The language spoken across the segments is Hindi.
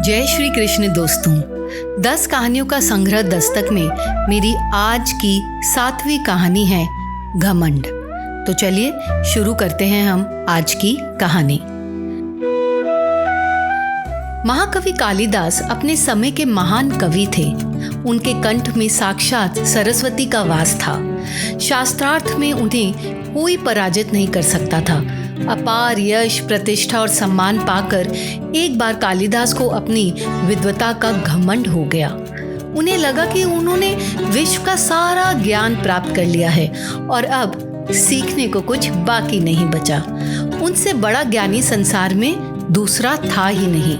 जय श्री कृष्ण दोस्तों। 10 कहानियों का संग्रह दस्तक में मेरी आज की 7वीं कहानी है घमंड। तो चलिए शुरू करते हैं हम आज की कहानी। महाकवि कालिदास अपने समय के महान कवि थे। उनके कंठ में साक्षात सरस्वती का वास था। शास्त्रार्थ में उन्हें कोई पराजित नहीं कर सकता था। अपार यश, प्रतिष्ठा और सम्मान पाकर एक बार कालिदास को अपनी विद्वता का घमंड हो गया। उन्हें लगा कि उन्होंने विश्व का सारा ज्ञान प्राप्त कर लिया है और अब सीखने को कुछ बाकी नहीं बचा। उनसे बड़ा ज्ञानी संसार में दूसरा था ही नहीं।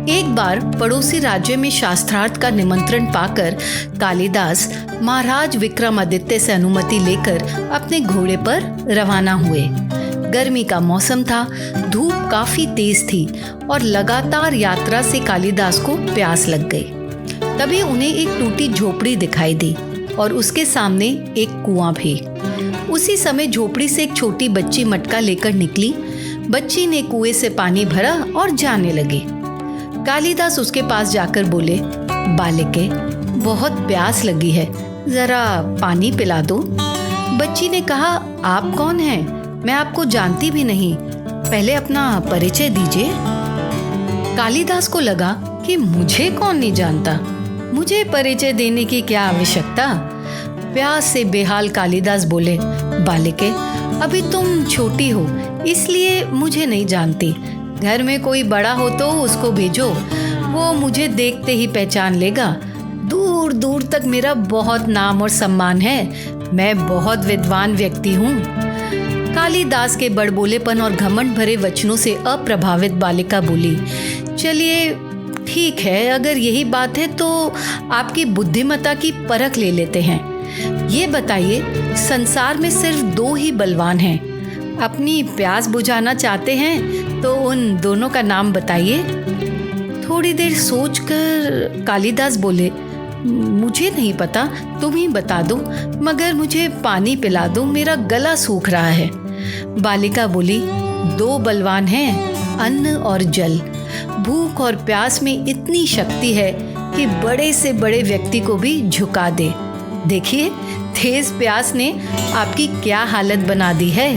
एक बार पड़ोसी राज्य में शास्त्रार्थ का निमंत्रण पाकर कालिदास महाराज विक्रमादित्य से अनुमति लेकर अपने घोड़े पर रवाना हुए। गर्मी का मौसम था, धूप काफी तेज थी और लगातार यात्रा से कालिदास को प्यास लग गई। तभी उन्हें एक टूटी झोपड़ी दिखाई दी और उसके सामने एक कुआं भी। उसी समय झोपड़ी से एक छोटी बच्ची मटका लेकर निकली। बच्ची ने कुएं से पानी भरा और जाने लगी। कालिदास उसके पास जाकर बोले, बालिके, बहुत प्यास लगी है, जरा पानी पिला दो। बच्ची ने कहा, आप कौन हैं? मैं आपको जानती भी नहीं, पहले अपना परिचय दीजिए। कालिदास को लगा कि मुझे कौन नहीं जानता, मुझे परिचय देने की क्या आवश्यकता। प्यास से बेहाल कालिदास बोले, बालिके, अभी तुम छोटी हो इसलिए मुझे नहीं जानती। घर में कोई बड़ा हो तो उसको भेजो, वो मुझे देखते ही पहचान लेगा। दूर दूर तक मेरा बहुत नाम और सम्मान है, मैं बहुत विद्वान व्यक्ति हूँ। कालिदास के बड़बोलेपन और घमंड भरे वचनों से अप्रभावित बालिका बोली, चलिए ठीक है, अगर यही बात है तो आपकी बुद्धिमत्ता की परख ले लेते हैं। ये बताइए, संसार में सिर्फ 2 ही बलवान हैं। अपनी प्यास बुझाना चाहते हैं तो उन दोनों का नाम बताइए। थोड़ी देर सोचकर कालिदास बोले, मुझे नहीं पता, तुम ही बता दो, मगर मुझे पानी पिला दो, मेरा गला सूख रहा है। बालिका बोली, 2 बलवान हैं, अन्न और जल। भूख और प्यास में इतनी शक्ति है कि बड़े से बड़े व्यक्ति को भी झुका दे। देखिए, तेज प्यास ने आपकी क्या हालत बना दी है।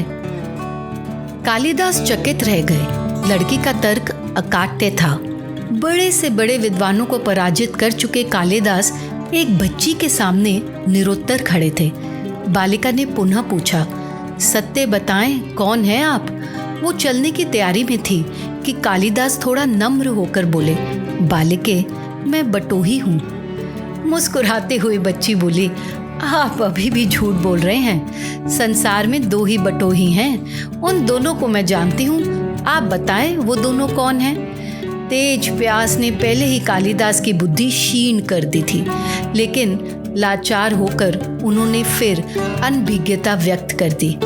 कालिदास चकित रह गए। लड़की का तर्क अकाट्य था। बड़े से बड़े विद्वानों को पराजित कर चुके कालिदास एक बच्ची के सामने निरुत्तर खड़े थे। बालिका ने पुनः पूछा, सत्य बताएं, कौन है आप? वो चलने की तैयारी में थी कि कालिदास थोड़ा नम्र होकर बोले, बालिके, मैं बटोही हूँ। मुस्कुराते हुए बच्ची बोली, आप अभी भी झूठ बोल रहे हैं। संसार में 2 ही बटोही हैं, उन दोनों को मैं जानती हूँ। आप बताएं वो दोनों कौन हैं? तेज प्यास ने पहले ही कालिदास की बुद्धि क्षीण कर दी थी, लेकिन लाचार होकर उन्होंने फिर अनभिज्ञता व्यक्त कर दी।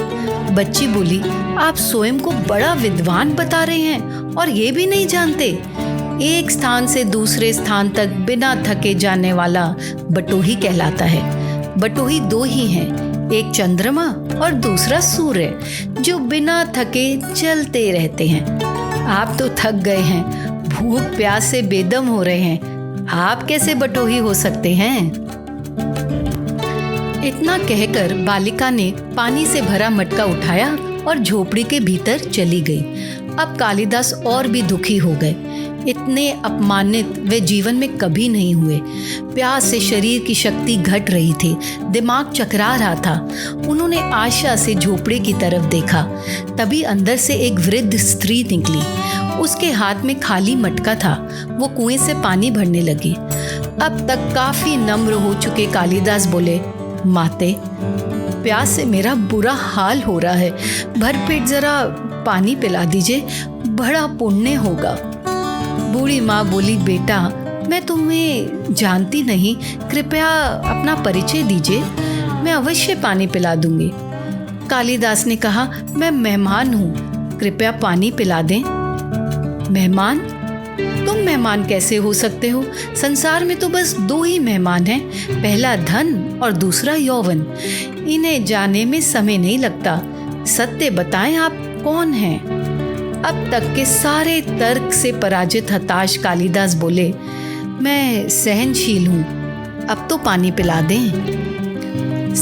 बच्ची बोली, आप स्वयं को बड़ा विद्वान बता रहे हैं और ये भी नहीं जानते। एक स्थान से दूसरे स्थान तक बिना थके जाने वाला बटोही कहलाता है। बटोही 2 ही हैं, एक चंद्रमा और दूसरा सूर्य, जो बिना थके चलते रहते हैं। आप तो थक गए हैं, भूख प्यास से बेदम हो रहे हैं, आप कैसे बटोही हो सकते हैं? इतना कहकर बालिका ने पानी से भरा मटका उठाया और झोपड़ी के भीतर चली गई। अब कालिदास और भी दुखी हो गए। इतने अपमानित वे जीवन में कभी नहीं हुए। प्यास से शरीर की शक्ति घट रही थी, दिमाग चकरा रहा था। उन्होंने आशा से झोपड़ी की तरफ देखा। तभी अंदर से एक वृद्ध स्त्री निकली। उसके हाथ में खाली मटका था। वो कुएं से पानी भरने लगी। अब तक काफी नम्र हो चुके कालिदास बोले, माते, प्यास से मेरा बुरा हाल हो रहा है, भरपेट जरा पानी पिला दीजिए, बड़ा पुण्य होगा। बूढ़ी माँ बोली, बेटा, मैं तुम्हें जानती नहीं, कृपया अपना परिचय दीजिए, मैं अवश्य पानी पिला दूंगी। कालिदास ने कहा, मैं मेहमान हूँ, कृपया पानी पिला दें। मेहमान? तुम मेहमान कैसे हो सकते हो? संसार में तो बस 2 ही मेहमान हैं, पहला धन और दूसरा यौवन। इन्हें जाने में समय नहीं लगता। सत्य बताएं, आप कौन हैं? अब तक के सारे तर्क से पराजित हताश कालिदास बोले, मैं सहनशील हूँ, अब तो पानी पिला दें।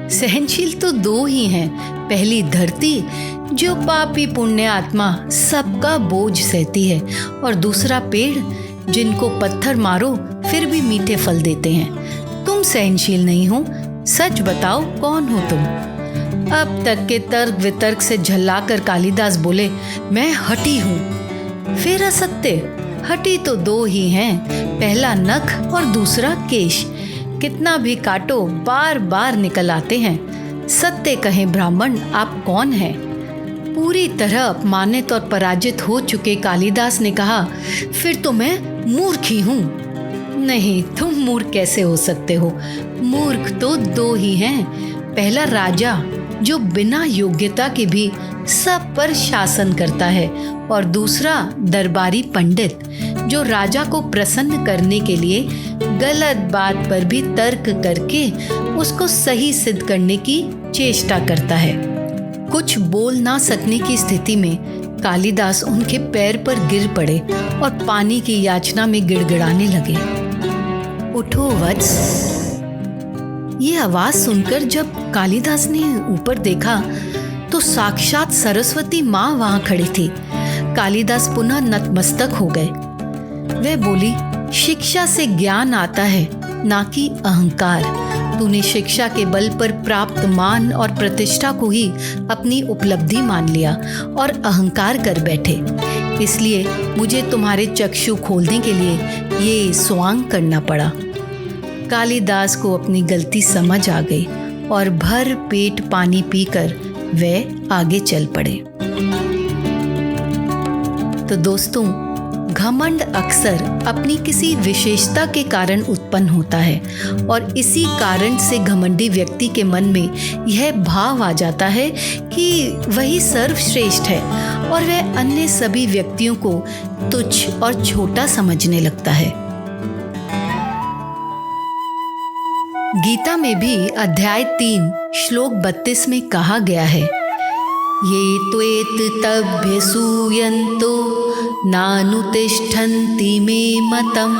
सहनशील तो दो ही हैं। पहली धरती, जो पापी पुण्य आत्मा सबका बोझ सहती है, और दूसरा पेड़, जिनको पत्थर मारो फिर भी मीठे फल देते हैं। तुम सहनशील नहीं हो, सच बताओ कौन हो तुम? अब तक के तर्क वितर्क से झल्लाकर कालिदास बोले, मैं हठी हूँ। फिर असत्य, हठी तो दो ही हैं, पहला नख और दूसरा केश। कितना भी काटो बार बार निकल आते हैं। सत्य कहें ब्राह्मण, आप कौन हैं? पूरी तरह अपमानित और पराजित हो चुके कालिदास ने कहा, फिर तो मैं मूर्ख ही हूँ। नहीं, तुम मूर्ख कैसे हो सकते हो? मूर्ख तो दो ही हैं। पहला राजा, जो बिना योग्यता के भी सब पर शासन करता है, और दूसरा दरबारी पंडित, जो राजा को प्रसन्न करने के लिए गलत बात पर भी तर्क करके उसको सही सिद्ध करने की चेष्टा करता है। कुछ बोल ना सकने की स्थिति में कालिदास उनके पैर पर गिर पड़े और पानी की याचना में गिड़गिड़ाने लगे। उठो वत्स। ये आवाज सुनकर जब कालिदास ने ऊपर देखा तो साक्षात सरस्वती माँ वहां खड़ी थी। कालिदास पुनः नतमस्तक हो गए। वह बोली, शिक्षा से ज्ञान आता है, ना कि अहंकार। तूने शिक्षा के बल पर प्राप्त मान और प्रतिष्ठा को ही अपनी उपलब्धि मान लिया और अहंकार कर बैठे। इसलिए मुझे तुम्हारे चक्षु खोलने के लिए ये स्वांग करना पड़ा। कालिदास को अपनी गलती समझ आ गई और भर पेट पानी पीकर वे आगे चल पड़े। तो दोस्तों, घमंड अक्सर अपनी किसी विशेषता के कारण उत्पन्न होता है, और इसी कारण से घमंडी व्यक्ति के मन में यह भाव आ जाता है कि वही सर्वश्रेष्ठ है, और वह अन्य सभी व्यक्तियों को तुच्छ और छोटा समझने लगता है। गीता में भी अध्याय 3 श्लोक 32 में कहा गया है, ये त्वेत तभ्य सूयन्तो नानुतिष्ठन्ति मे मतम्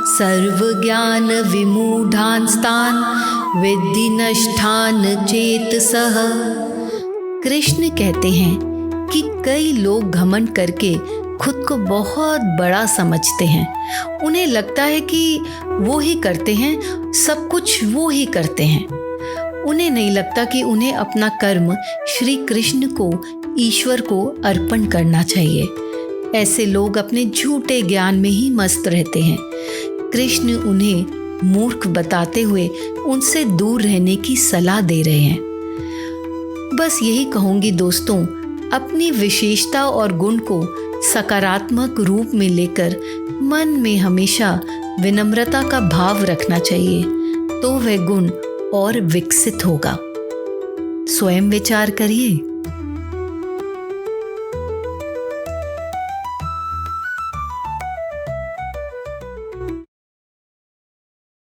सर्वज्ञान विमूढ़ांस्तान् विद्धि नष्टान् चेतसः। कृष्ण कहते हैं कि कई लोग घमंड करके खुद को बहुत बड़ा समझते हैं। उन्हें लगता है कि वो ही करते हैं, सब कुछ वो ही करते हैं। उन्हें नहीं लगता कि उन्हें अपना कर्म श्री कृष्ण को, ईश्वर को अर्पण करना चाहिए। ऐसे लोग अपने झूठे ज्ञान में ही मस्त रहते हैं। कृष्ण उन्हें मूर्ख बताते हुए उनसे दूर रहने की सलाह दे रहे हैं। बस यही कहूँगी दोस्तों, अपनी विशेषता और गुण को सकारात्मक रूप में लेकर मन में हमेशा विनम्रता का भाव रखना चाहिए, तो वह गुण और विकसित होगा। स्वयं विचार करिए।